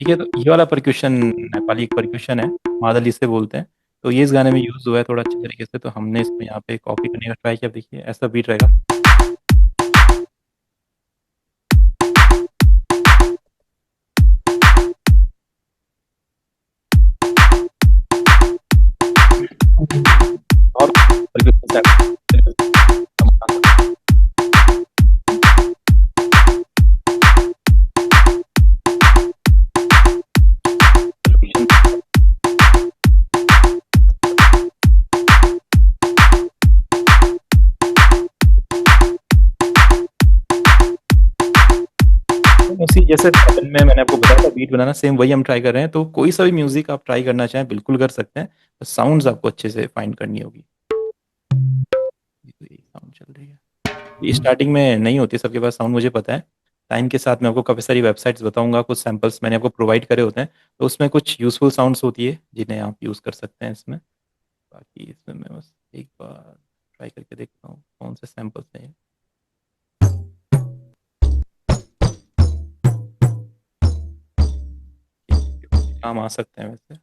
Speaker 1: ठीक है, तो ये वाला परक्यूशन नेपाली एक परक्यूशन है, मादल इसे बोलते हैं। तो ये इस गाने में यूज हुआ है थोड़ा अच्छे तरीके से, तो हमने इसको यहाँ पे कॉपी करने का ट्राई किया। देखिए ऐसा बीट रहेगा। और उसी जैसे पैटर्न में मैंने आपको बताया था बीट बनाना, सेम वही हम ट्राई कर रहे हैं। तो कोई सा भी म्यूजिक आप ट्राई करना चाहें बिल्कुल कर सकते हैं, तो साउंड्स आपको अच्छे से फाइंड करनी होगी। यही साउंड चल रही है, ये स्टार्टिंग में नहीं होती सबके पास साउंड, मुझे पता है। टाइम के साथ मैं आपको काफ़ी सारी वेबसाइट्स बताऊंगा, कुछ सैम्पल्स मैंने आपको प्रोवाइड करे होते हैं, तो उसमें कुछ यूजफुल साउंड्स होती है जिन्हें आप यूज़ कर सकते हैं इसमें। बाकी इसमें मैं बस एक बार ट्राई करके देखता हूँ कौन से सैम्पल्स हैं। काम आ सकते हैं वैसे।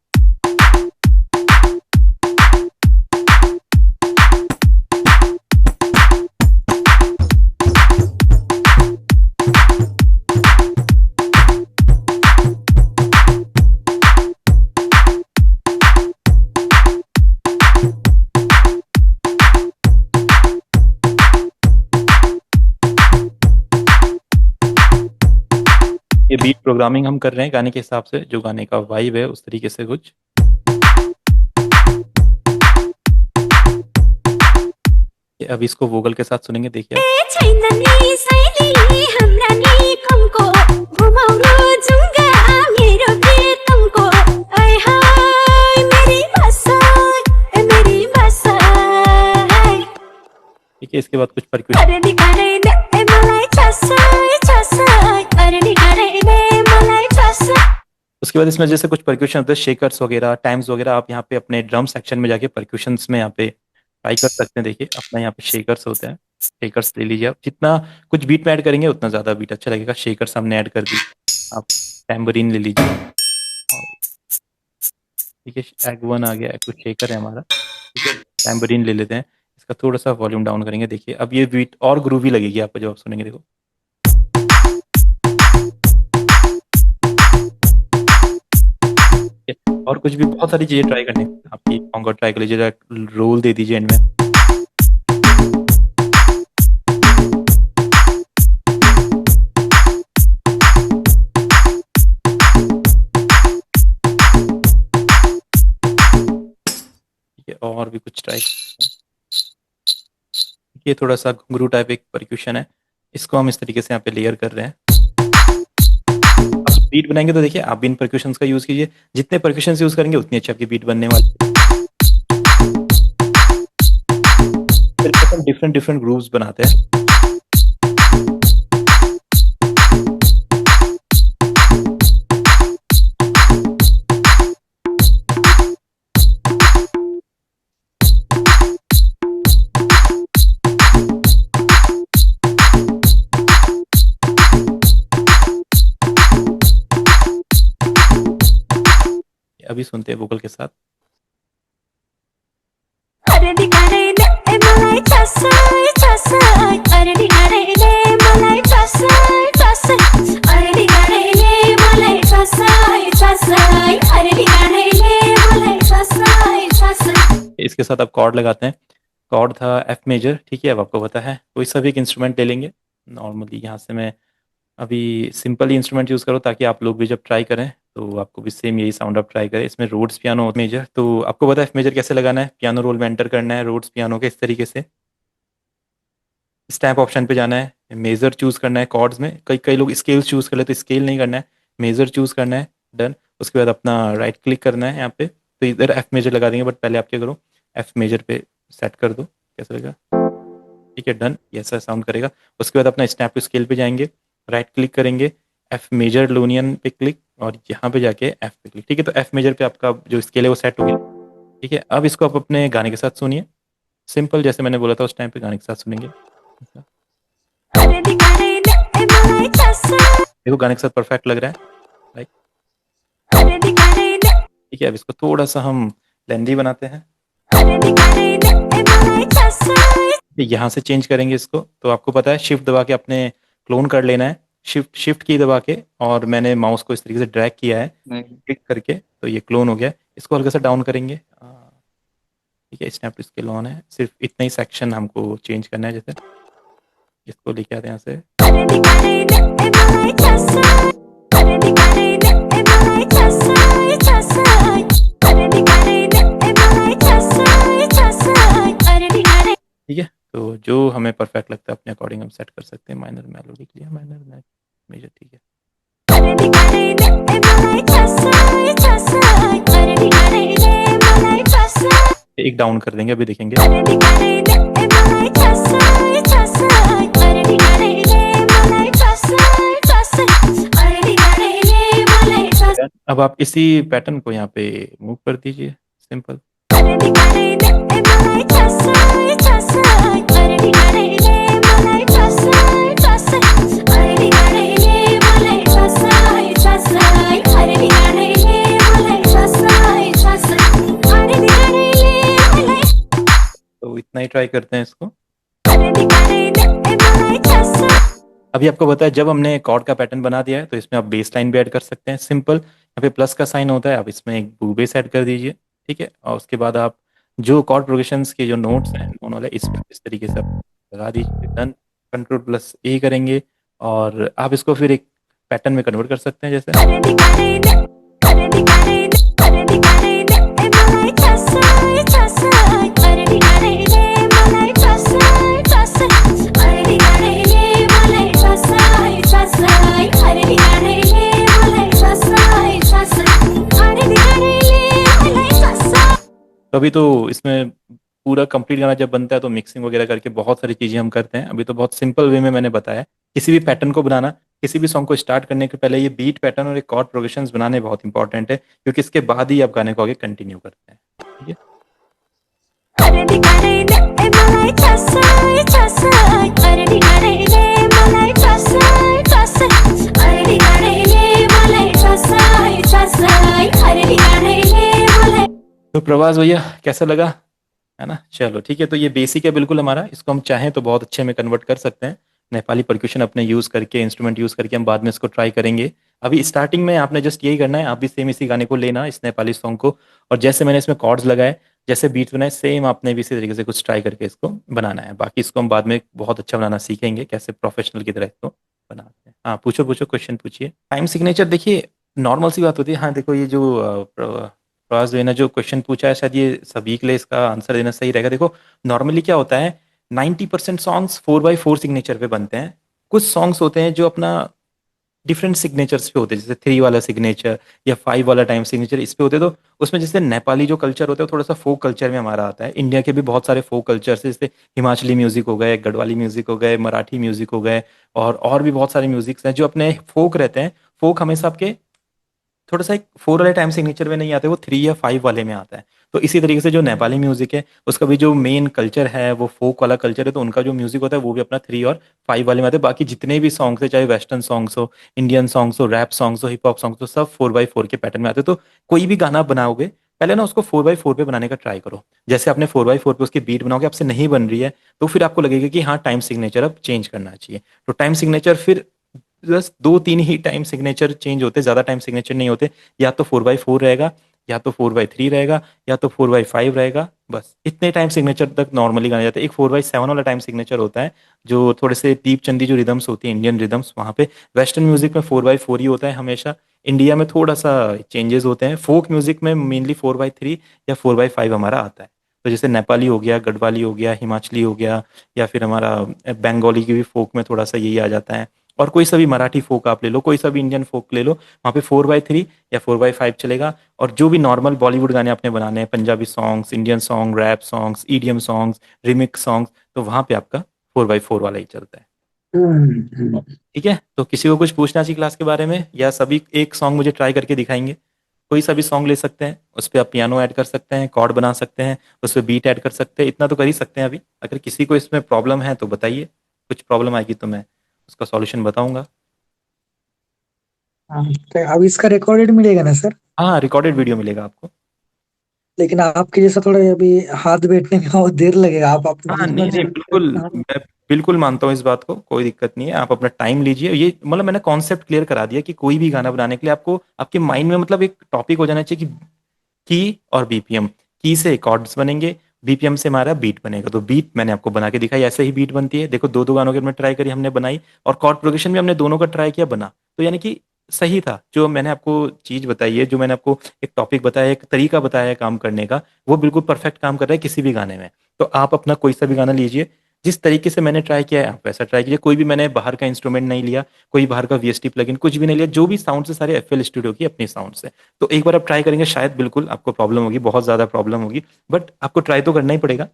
Speaker 1: ये बीट प्रोग्रामिंग हम कर रहे हैं गाने के हिसाब से, जो गाने का वाइब है उस तरीके से कुछ। अब इसको वोकल के साथ सुनेंगे, देखिए। ठीक है, इसके बाद कुछ परक्यूशन। उसके बाद इसमें जैसे कुछ परक्यूशन होते हैं, शेकर्स वगैरह, टाइम्स वगैरह, आप यहाँ पे अपने ड्रम सेक्शन में जाके परक्यूशंस में यहाँ पे ट्राई कर सकते हैं। देखिए अपना यहाँ पे शेकर्स होते हैं, शेकर्स ले लीजिए आप। जितना कुछ बीट में ऐड करेंगे उतना ज़्यादा बीट अच्छा लगेगा। शेकर्स हमने ऐड कर दी, आप टैम्बरीन ले लीजिए और ठीक है, एग 1 आ गया, एग 2 शेकर है हमारा। ठीक है, टैम्बरीन ले लेते हैं, इसका थोड़ा सा वॉल्यूम डाउन करेंगे। देखिए अब ये बीट और ग्रूवी लगेगी आपको जब आप सुनेंगे। देखो ठीक है, और कुछ भी बहुत सारी चीज़ें ट्राई करनी है आपकी। कॉन्गो ट्राई कर लीजिए, रोल दे दीजिए एंड में। ठीक है, और भी कुछ ट्राई। ये थोड़ा सा घुंघरू टाइप एक परक्यूशन है, इसको हम इस तरीके से यहाँ पे लेयर कर रहे हैं। आप बीट बनाएंगे तो देखिए आप भी इन परक्यूशंस का यूज कीजिए, जितने परक्यूशंस यूज करेंगे उतनी अच्छी आपकी बीट बनने वाली है। हम डिफरेंट डिफरेंट ग्रूव्स बनाते हैं। अभी सुनते हैं वोकल के साथ।
Speaker 2: अरे दिखाने दे मलाई चसाई चसाई, अरे दिखाने दे मलाई चसाई चसाई, अरे दिखाने दे मलाई चसाई चसाई, अरे दिखाने दे मलाई चसाई चसाई।
Speaker 1: इसके साथ आप कॉर्ड लगाते हैं। कॉर्ड था एफ मेजर। ठीक है, अब आपको पता है कोई सा भी एक इंस्ट्रूमेंट ले लेंगे। नॉर्मली यहाँ से मैं अभी सिंपल ही इंस्ट्रूमेंट यूज़ करो, ताकि आप लोग भी जब ट्राई करें तो आपको भी सेम यही साउंड आप ट्राई करें। इसमें रोड्स पियानो मेजर, तो आपको पता है एफ मेजर कैसे लगाना है। पियानो रोल में एंटर करना है रोड्स पियानो के इस तरीके से। स्टैम्प ऑप्शन पे जाना है, मेजर चूज़ करना है। कॉर्ड्स में कई कई लोग स्केल्स चूज़ कर ले, तो स्केल नहीं करना है, मेजर चूज़ करना है। डन। उसके बाद अपना राइट क्लिक करना है यहाँ पे, तो इधर एफ मेजर लगा देंगे। बट पहले आप क्या करो, एफ मेजर पे सेट कर दो। कैसा लगा? ठीक है, डन। ये ऐसा साउंड करेगा। उसके बाद अपना स्नैप टू स्केल पे जाएंगे, राइट क्लिक करेंगे, एफ मेजर लोनियन पे क्लिक, और यहाँ पे जाके एफ पे क्लिक। ठीक है, तो एफ मेजर पे आपका जो स्केल है वो सेट हो गया। ठीक है, अब इसको आप अपने गाने के साथ सुनिए। सिंपल जैसे मैंने बोला था उस टाइम पे गाने के साथ सुनेंगे।
Speaker 2: अरे दिखाने दे मलाई चसाई,
Speaker 1: देखो गाने के साथ परफेक्ट लग रहा है, राइट?
Speaker 2: अरे दिखाने दे,
Speaker 1: ठीक है, अब इसको थोड़ा सा हम लेंदी बनाते हैं।
Speaker 2: अरे दिखाने दे मलाई चसाई।
Speaker 1: यहाँ से चेंज करेंगे इसको, तो आपको पता है शिफ्ट दबा के अपने क्लोन कर लेना है। शिफ्ट की दबा के, और मैंने माउस को इस तरीके से ड्रैग किया है क्लिक करके, तो ये क्लोन हो गया। इसको हल्का सा डाउन करेंगे। ठीक है, स्नैप टू स्केल ऑन है, सिर्फ इतना ही सेक्शन हमको चेंज करना है। जैसे इसको लेके आते हैं यहाँ से।
Speaker 2: अरे दिखाने दे मलाई चसाई, अरे दिखाने दे मलाई चसाई चसाई, अरे दिखाने दे मलाई चसाई चसाई, अरे दिखाने।
Speaker 1: ठीक है, तो जो हमें परफेक्ट लगता है अपने अकॉर्डिंग हम सेट कर सकते हैं। माइनर मेलोडी के लिए माइनर मेजर। ठीक है,
Speaker 2: अरे दिखाने दे मलाई चसाई चसाई, अरे दिखाने दे मलाई चसाई,
Speaker 1: एक डाउन कर देंगे, अभी देखेंगे।
Speaker 2: अरे दिखाने दे मलाई चसाई चसाई, अरे दिखाने दे मलाई चसाई चसाई, अरे दिखाने दे मलाई चसाई।
Speaker 1: अब आप इसी पैटर्न को यहाँ पे मूव कर दीजिए, सिंपल।
Speaker 2: अरे दिखाने दे मलाई चसाई चसाई, अरे दिखाने दे मलाई चसाई चसाई, अरे दिखाने दे मलाई चसाई चसाई, अरे दिखाने दे मलाई चसाई चसाई, अरे दिखाने दे मलाई।
Speaker 1: तो इतना ही ट्राई करते हैं इसको।
Speaker 2: अरे दिखाने दे मलाई चसाई।
Speaker 1: अभी आपको पता है जब हमने कॉर्ड का पैटर्न बना दिया है, तो इसमें आप बेस लाइन भी ऐड कर सकते हैं। सिंपल यहाँ पे प्लस का साइन होता है, आप इसमें एक बू बेस ऐड कर दीजिए। ठीक है, और उसके बाद आप जो कॉर्ड प्रोग्रेशंस के जो नोट्स हैं दोनों वाले इस तरीके से आप लगा दीजिए। डन। कंट्रोल प्लस ए करेंगे, और आप इसको फिर एक पैटर्न में कन्वर्ट कर सकते हैं। जैसे
Speaker 2: अरे दिखाने दे, अरे दिखाने दे, अरे दिखाने दे मलाई चसाई चसाई, अरे दिखाने दे मलाई चसाई चसाई, अरे दिखाने दे मलाई चसाई चसाई, अरे दिखाने दे मलाई चसाई चसाई, अरे दिखाने दे मलाई चसाई।
Speaker 1: तो अभी तो इसमें पूरा कंप्लीट गाना जब बनता है तो मिक्सिंग वगैरह करके बहुत सारी चीज़ें हम करते हैं। अभी तो बहुत सिंपल वे में मैंने बताया। किसी भी पैटर्न को बनाना, किसी भी सॉन्ग को स्टार्ट करने के पहले ये बीट पैटर्न और एक कॉर्ड प्रोग्रेशंस बनाने बहुत इंपॉर्टेंट है, क्योंकि इसके बाद ही आप गाने को आगे कंटिन्यू करते हैं। ठीक है,
Speaker 2: अरे दिखाने दे मलाई चसाई चसाई, अरे दिखाने दे मलाई चसाई चसाई, अरे दिखाने दे मलाई चसाई चसाई, अरे दिखाने दे मलाई
Speaker 1: तो प्रवास भैया कैसा लगा, है ना? चलो ठीक है, तो ये बेसिक है बिल्कुल हमारा, इसको हम चाहें तो बहुत अच्छे में कन्वर्ट कर सकते हैं। नेपाली परक्यूशन अपने यूज़ करके, इंस्ट्रूमेंट यूज़ करके हम बाद में इसको ट्राई करेंगे। अभी स्टार्टिंग में आपने जस्ट यही करना है, आप भी सेम इसी गाने को लेना, इस नेपाली सॉन्ग को, और जैसे मैंने इसमें कॉर्ड्स लगाए, जैसे बीट्स बनाए, सेम आपने भी इसी तरीके से कुछ ट्राई करके इसको बनाना है। बाकी इसको हम बाद में बहुत अच्छा बनाना सीखेंगे, कैसे प्रोफेशनल की तरह इसको बनाते हैं। हाँ पूछो पूछो, क्वेश्चन पूछिए। टाइम सिग्नेचर देखिए, नॉर्मल सी बात होती है। हाँ देखो, ये जो प्रवास जो है ना, जो क्वेश्चन पूछा है, शायद ये सभी के लिए इसका आंसर देना सही रहेगा। देखो नॉर्मली क्या होता है, 90% सॉन्ग्स 4x4 सिग्नेचर पे बनते हैं। कुछ सॉन्ग्स होते हैं जो अपना डिफरेंट सिग्नेचर्स पे होते हैं, जैसे 3 वाला सिग्नेचर या 5 वाला टाइम सिग्नेचर इस पे होते हैं। तो उसमें जैसे नेपाली जो कल्चर होता है, वो थोड़ा सा फोक कल्चर में हमारा आता है। इंडिया के भी बहुत सारे फोक कल्चर्स हैं, जैसे हिमाचली म्यूजिक हो गए, गढ़वाली म्यूजिक हो गए, मराठी म्यूजिक हो गए, और भी बहुत सारे म्यूजिक्स हैं जो अपने फोक रहते हैं। फोक हमेशा आपके थोड़ा सा एक 4 वाले टाइम सिग्नेचर में नहीं आते, वो 3 या 5 वाले में आता है। तो इसी तरीके से जो नेपाली म्यूजिक है, उसका भी जो मेन कल्चर है वो फोक वाला कल्चर है, तो उनका जो म्यूजिक होता है वो भी अपना 3 और 5 वाले में आते हैं। बाकी जितने भी सॉन्ग्स है, चाहे वेस्टर्न सॉन्ग्स हो, इंडियन सॉन्ग्स हो, रैप सॉन्ग्स हो, हिप हॉप सॉन्ग्स हो, सब 4x4 के पैटर्न में आते हैं। तो कोई भी गाना बनाओगे, पहले ना उसको 4x4 पे बनाने का ट्राई करो। जैसे आपने 4x4 पे उसकी बीट बनाओगे, आपसे नहीं बन रही है, तो फिर आपको लगेगा कि हाँ टाइम सिग्नेचर अब चेंज करना चाहिए। तो टाइम सिग्नेचर फिर बस 2-3 ही टाइम सिग्नेचर चेंज होते, ज्यादा टाइम सिग्नेचर नहीं होते। या तो 4x4 रहेगा, या तो 4x3 रहेगा, या तो 4x5 रहेगा। बस इतने टाइम सिग्नेचर तक नॉर्मली गाने जाते हैं। एक 4x7 वाला टाइम सिग्नेचर होता है, जो थोड़े से दीप चंदी जो रिदम्स होती है, इंडियन रिदम्स, वहाँ पे। वेस्टर्न म्यूजिक में 4x4 ही होता है हमेशा। इंडिया में थोड़ा सा चेंजेस होते हैं। फोक म्यूजिक में मेनली 4x3 या 4x5 हमारा आता है। तो जैसे नेपाली हो गया, गढ़वाली हो गया, हिमाचली हो गया, या फिर हमारा बंगाली की भी फोक में थोड़ा सा यही आ जाता है। और कोई सा भी मराठी फोक आप ले लो, कोई सा भी इंडियन फोक ले लो, वहाँ पे 4x3 या 4x5 चलेगा। और जो भी नॉर्मल बॉलीवुड गाने आपने बनाने हैं, Punjabi songs, Indian song, rap songs, EDM songs, remix songs, तो वहाँ पे आपका 4x4 वाला ही चलता है।
Speaker 4: हम्म।
Speaker 1: ठीक है, तो किसी को कुछ पूछना चाहिए क्लास के बारे में, या सभी एक सॉन्ग मुझे ट्राई करके दिखाएंगे? कोई सा भी सॉन्ग ले सकते हैं, उस पर आप पियानो ऐड कर सकते हैं, कॉर्ड बना सकते हैं, उस पर बीट ऐड कर सकते हैं, इतना तो कर ही सकते हैं। अभी अगर किसी को इसमें प्रॉब्लम है तो बताइए, कुछ प्रॉब्लम आएगी तो मैं उसका सॉल्यूशन बताऊंगा।
Speaker 4: हाँ, तो अब इसका रिकॉर्डेड मिलेगा ना सर?
Speaker 1: हाँ रिकॉर्डेड वीडियो मिलेगा आपको।
Speaker 4: लेकिन आपके जैसा थोड़ा अभी हाथ बैठने में बहुत देर लगेगा, आप
Speaker 1: हाँ
Speaker 4: जितना
Speaker 1: नहीं नहीं,
Speaker 4: जल्दी कर
Speaker 1: बिल्कुल,
Speaker 4: हाँ।
Speaker 1: मैं बिल्कुल मानता हूँ इस बात को, कोई दिक्कत नहीं है। आप अपना टाइम लीजिए। ये मतलब मैंने कॉन्सेप्ट क्लियर करा दिया कि कोई भी गाना बनाने के लिए आपको आपके माइंड में मतलब एक टॉपिक हो जाना चाहिए कि की और बीपीएम। की से कॉर्ड्स बनेंगे, बीपीएम से हमारा बीट बनेगा। तो बीट मैंने आपको बना के दिखाई, ऐसे ही बीट बनती है। देखो दो दो गानों की हमने ट्राई करी, हमने बनाई, और कॉर्ड प्रोग्रेशन भी हमने दोनों का ट्राई किया, बना। तो यानी कि सही था जो मैंने आपको चीज बताई है, जो मैंने आपको एक टॉपिक बताया, एक तरीका बताया है काम करने का, वो बिल्कुल परफेक्ट काम कर रहा है किसी भी गाने में। तो आप अपना कोई सा भी गाना लीजिए, जिस तरीके से मैंने ट्राई किया है आप वैसा ट्राई कीजिए। कोई भी मैंने बाहर का इंस्ट्रूमेंट नहीं लिया, कोई बाहर का वीएसटी प्लगइन कुछ भी नहीं लिया, जो भी साउंड से सारे एफएल स्टूडियो की अपनी साउंड से। तो एक बार आप ट्राई करेंगे, शायद बिल्कुल आपको प्रॉब्लम होगी, बहुत ज़्यादा प्रॉब्लम होगी, बट आपको ट्राई तो करना ही पड़ेगा।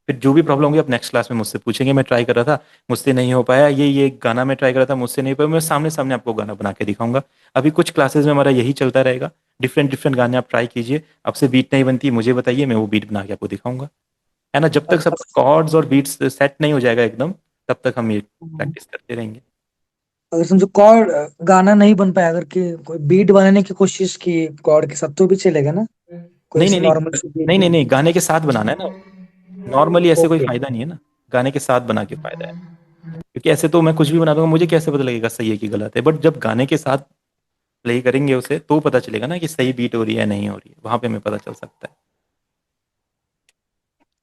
Speaker 1: फिर जो भी प्रॉब्लम होगी आप नेक्स्ट क्लास में मुझसे पूछेंगे। मैं ट्राई कर रहा था, मुझसे नहीं हो पाया, ये गाना मैं ट्राई कर रहा था, मुझसे नहीं हो पाया, मैं सामने सामने आपको गाना बना के दिखाऊंगा। अभी कुछ क्लासेस में हमारा यही चलता रहेगा, डिफरेंट डिफरेंट गाने आप ट्राई कीजिए। आपसे बीट नहीं बनती मुझे बताइए, मैं वो बीट बना के आपको दिखाऊंगा, है ना? जब तक सब कॉर्ड्स और बीट्स सेट नहीं हो जाएगा एकदम, तब तक हम ये प्रैक्टिस करते रहेंगे।
Speaker 4: अगर समझो कॉर्ड गाना नहीं बन पाया, अगर कि कोई बीट बनाने की कोशिश की कॉर्ड के साथ तो भी चलेगा ना? कोई
Speaker 1: नहीं
Speaker 4: ऐसे
Speaker 1: नहीं नहीं,
Speaker 4: नॉर्मल सी बीट
Speaker 1: नहीं नहीं
Speaker 4: बना।
Speaker 1: नहीं, गाने के साथ बनाना है ना। नॉर्मली ऐसे कोई
Speaker 4: ओके।
Speaker 1: फायदा नहीं है ना, गाने के साथ बना के फायदा है। क्योंकि ऐसे तो मैं कुछ भी बना दूंगा, मुझे कैसे पता लगेगा सही है कि गलत है? बट जब गाने के साथ प्ले करेंगे उसे, तो पता चलेगा ना कि सही बीट हो रही है नहीं हो रही है, वहां पे हमें पता चल सकता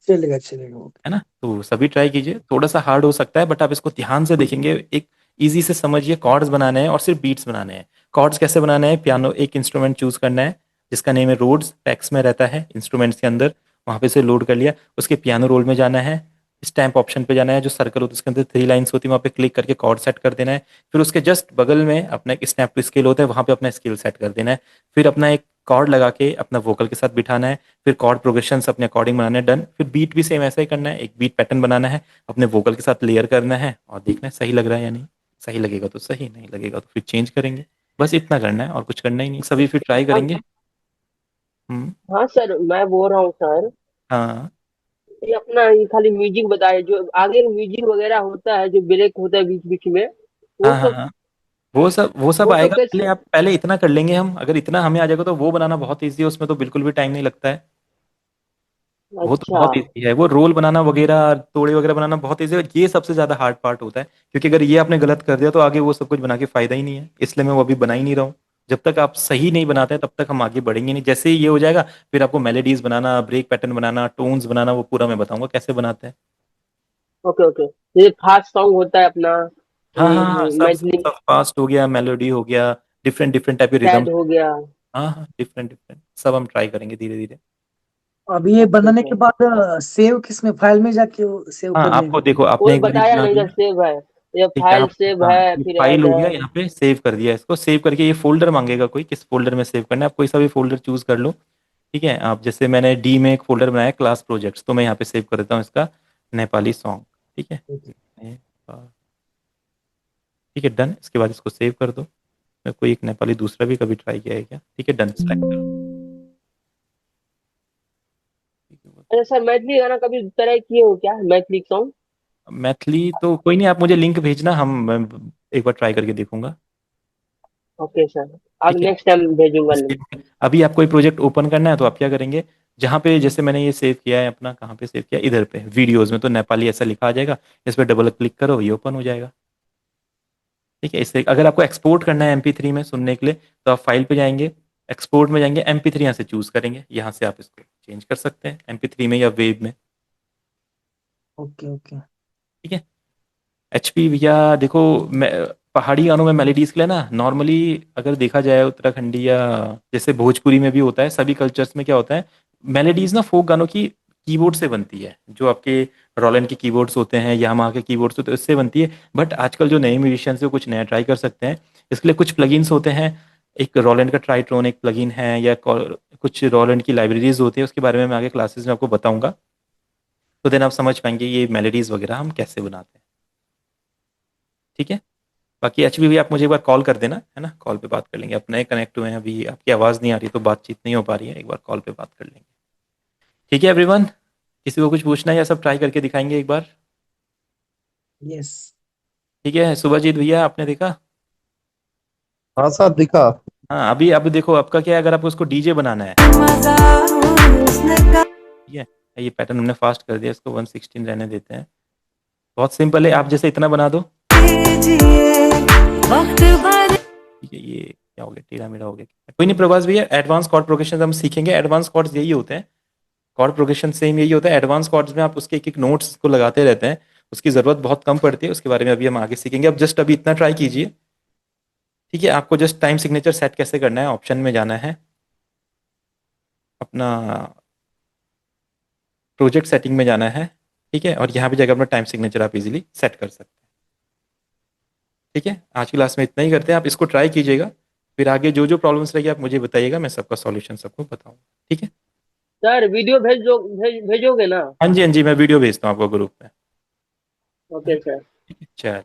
Speaker 4: चलेगा चलेगा, ओके।
Speaker 1: है ना? तो सभी ट्राई कीजिए, थोड़ा सा हार्ड हो सकता है, बट आप इसको ध्यान से देखेंगे, एक इजी से समझिए। कॉर्ड्स बनाने हैं और सिर्फ बीट्स बनाने हैं। कॉर्ड्स कैसे बनाने हैं, पियानो एक इंस्ट्रूमेंट चूज करना है जिसका नेम है रोड्स, पैक्स में रहता है इंस्ट्रूमेंट्स के अंदर, वहां पे से लोड कर लिया, उसके पियानो रोल में जाना है, स्टैम्प ऑप्शन पे जाना है, जो सर्कल होता है उसके अंदर 3 लाइन्स होती है, वहाँ पे क्लिक करके कॉर्ड सेट कर देना है। फिर उसके जस्ट बगल में अपना एक स्नैप टू स्केल होता है, वहाँ पे अपना स्केल सेट कर देना है। फिर अपना एक कॉर्ड लगा के अपना वोकल के साथ बिठाना है। फिर कॉर्ड प्रोग्रेशन अपने अकॉर्डिंग बनाना है, डन। फिर बीट भी सेम ऐसा ही करना है, एक बीट पैटर्न बनाना है, अपने वोकल के साथ लेयर करना है, और देखना है सही लग रहा है या नहीं। सही लगेगा तो सही, नहीं लगेगा तो फिर चेंज करेंगे। बस इतना करना है और कुछ करना ही नहीं, सभी फिर ट्राई
Speaker 5: हाँ
Speaker 1: करेंगे। हम्म।
Speaker 5: हाँ सर, मैं बोल रहा हूँ सर,
Speaker 1: हाँ
Speaker 5: ये अपना ये खाली म्यूजिक बताए, जो आगे म्यूजिक वगैरह होता है जो ब्रेक होता है बीच बीच में, वो
Speaker 1: हाँ हाँ
Speaker 5: सब
Speaker 1: हाँ, वो सब
Speaker 5: वो सब
Speaker 1: आएगा।
Speaker 5: कैसे?
Speaker 1: पहले इतना कर लेंगे हम, अगर इतना हमें आ जाएगा तो वो बनाना बहुत ईजी है, उसमें तो बिल्कुल भी टाइम नहीं लगता है। वो तो
Speaker 5: अच्छा।
Speaker 1: बहुत ईजी है, वो रोल बनाना वगैरह, तोड़े वगैरह बनाना बहुत ईजी है, ये सबसे ज्यादा हार्ड पार्ट होता है, क्योंकि अगर ये आपने गलत कर दिया तो आगे वो सब कुछ बना के फायदा ही नहीं है, इसलिए मैं वो अभी बना ही नहीं रहा हूँ। जब तक आप सही नहीं बनाते हैं तब तक हम आगे बढ़ेंगे नहीं। जैसे ही ये हो जाएगा फिर आपको मेलोडीज बनाना, ब्रेक पैटर्न बनाना, टोन्स बनाना, वो पूरा मैं बताऊंगा कैसे बनाते हैं।
Speaker 5: ओके ओके, ये फास्ट सॉन्ग होता है अपना,
Speaker 1: हाँ हाँ हाँ, सब
Speaker 5: मैथिली,
Speaker 1: सब फास्ट हो गया, मेलोडी हो गया, डिफरेंट डिफरेंट टाइप के रिदम।
Speaker 5: सैड हो गया।
Speaker 1: हाँ हाँ, डिफरेंट डिफरेंट सब हम ट्राई करेंगे धीरे धीरे।
Speaker 4: अभी ये
Speaker 5: ओके
Speaker 4: बनाने के
Speaker 5: सर।
Speaker 4: बाद सेव किस में, फाइल में जाके सेव
Speaker 1: हाँ,
Speaker 4: करने
Speaker 1: आपको
Speaker 4: में?
Speaker 1: देखो आपने
Speaker 5: कोई
Speaker 1: एक बार
Speaker 5: बताया
Speaker 1: बना
Speaker 5: नहीं था
Speaker 1: दिया,
Speaker 5: सेव है, ये
Speaker 1: ठीक है
Speaker 5: फाइल
Speaker 1: आप,
Speaker 5: सेव
Speaker 1: हाँ
Speaker 5: है,
Speaker 1: ये
Speaker 5: फिर
Speaker 1: फाइल
Speaker 5: ऐड
Speaker 1: हो
Speaker 5: है।
Speaker 1: गया, यहाँ पे सेव कर दिया इसको, सेव करके ये फोल्डर मांगेगा कोई, किस फोल्डर में सेव करना है, आप कोई सा भी फोल्डर चूज कर लो। ठीक है, आप जैसे मैंने डी में एक फोल्डर बनाया क्लास प्रोजेक्ट्स, तो मैं यहाँ पे सेव कर देता हूँ इसका नेपाली सॉन्ग। ठीक है, नेपाल। ठीक है, डन। इसके बाद इसको सेव कर दो। मैं कोई एक नेपाली दूसरा भी कभी ट्राई किया है क्या? ठीक है, डन, सेलेक्ट करो। ठीक है,
Speaker 5: अच्छा सर, मैथिली गाना कभी ट्राई किए हो क्या, मैथिली सॉन्ग?
Speaker 1: मैथिली तो कोई नहीं, आप मुझे लिंक भेजना, हम मैं एक बार ट्राई करके देखूंगा।
Speaker 5: ओके सर, अब
Speaker 1: ठीक है,
Speaker 5: नेक्स्ट टाइम भेजूंगा लिंक।
Speaker 1: इसके अभी आप कोई प्रोजेक्ट ओपन करना है तो आप क्या करेंगे, जहाँ पे जैसे मैंने ये सेव किया है अपना, कहाँ पे सेव किया, इधर पे वीडियोस में, तो नेपाली ऐसा लिखा आ जाएगा, इस पर डबल क्लिक करो, ये ओपन हो जाएगा। ठीक है, इससे अगर आपको एक्सपोर्ट करना है MP3 में सुनने के लिए, तो आप फाइल पे जाएंगे, एक्सपोर्ट में जाएंगे, MP3 यहाँ से चूज करेंगे, यहाँ से आप इसको चेंज कर सकते हैं MP3 में या वेब में।
Speaker 4: Okay okay.
Speaker 1: ठीक है, HP भैया देखो, मैं पहाड़ी गानों में मेलोडीज के लिए ना, नॉर्मली अगर देखा जाए उत्तराखंडी या जैसे भोजपुरी में भी होता है, सभी कल्चर्स में क्या होता है, मेलोडीज ना फोक गानों की कीबोर्ड से बनती है, जो आपके रोलैंड के कीबोर्ड्स होते हैं, यामाहा के कीबोर्ड्स होते हैं, उससे बनती है। बट आजकल जो नए म्यूजिशियंस है वो कुछ नया ट्राई कर सकते हैं, इसके लिए कुछ प्लगइन्स होते हैं। एक रोलैंड का ट्राइट्रोन एक प्लगइन है, या कुछ रोलैंड की लाइब्रेरीज होती है, उसके बारे में मैं आगे क्लासेस में आपको बताऊंगा, तो देन आप समझ पाएंगे ये मेलोडीज वगैरह हम कैसे बनाते हैं। ठीक है, बाकी एचबी भी आप मुझे एक बार कॉल कर देना, है ना, कॉल पे बात कर लेंगे, आप नए कनेक्ट हुए हैं, अभी आपकी आवाज़ नहीं आ रही तो बातचीत नहीं हो पा रही है, एक बार कॉल पे बात कर लेंगे। ठीक है एवरीवन, किसी को कुछ पूछना है या सब ट्राई करके दिखाएंगे एक बार?
Speaker 4: यस।
Speaker 1: ठीक है, सुभाजीत भैया आपने देखा?
Speaker 6: हाँ सर दिखा।
Speaker 1: हाँ, अभी अब देखो आपका क्या है, अगर आपको उसको डीजे बनाना है, ठीक है, ये पैटर्न हमने फास्ट कर दिया, इसको 116 रहने देते हैं, बहुत सिंपल है, आप जैसे इतना बना दो। ठीक है, ये क्या हो गया, टेढ़ा मेढ़ा हो गया, कोई नहीं प्रभास भैया, एडवांस कॉर्ड प्रोग्रेशन हम सीखेंगे, एडवांस कॉर्ड्स यही होते हैं, कॉर्ड प्रोग्रेशन सेम यही होता है, एडवांस कॉर्ड्स में आप उसके एक एक नोट्स को लगाते रहते हैं, उसकी ज़रूरत बहुत कम पड़ती है, उसके बारे में अभी हम आगे सीखेंगे, अब जस्ट अभी इतना ट्राई कीजिए। ठीक है, आपको जस्ट टाइम सिग्नेचर सेट कैसे करना है, ऑप्शन में जाना है, अपना प्रोजेक्ट सेटिंग में जाना है, ठीक है, और यहाँ पे जाकर अपना टाइम सिग्नेचर आप इजीली सेट कर सकते हैं। ठीक है, आज की क्लास में इतना ही करते हैं, आप इसको ट्राई कीजिएगा, फिर आगे जो जो प्रॉब्लम्स रहेगी आप मुझे बताइएगा, मैं सबका सॉल्यूशन सबको बताऊंगा। ठीक है,
Speaker 5: सर वीडियो भेजोगे ना?
Speaker 1: हाँ जी हाँ जी, मैं वीडियो भेजता हूँ आपको ग्रुप में।
Speaker 5: Okay sir.
Speaker 1: ठीक है, चल।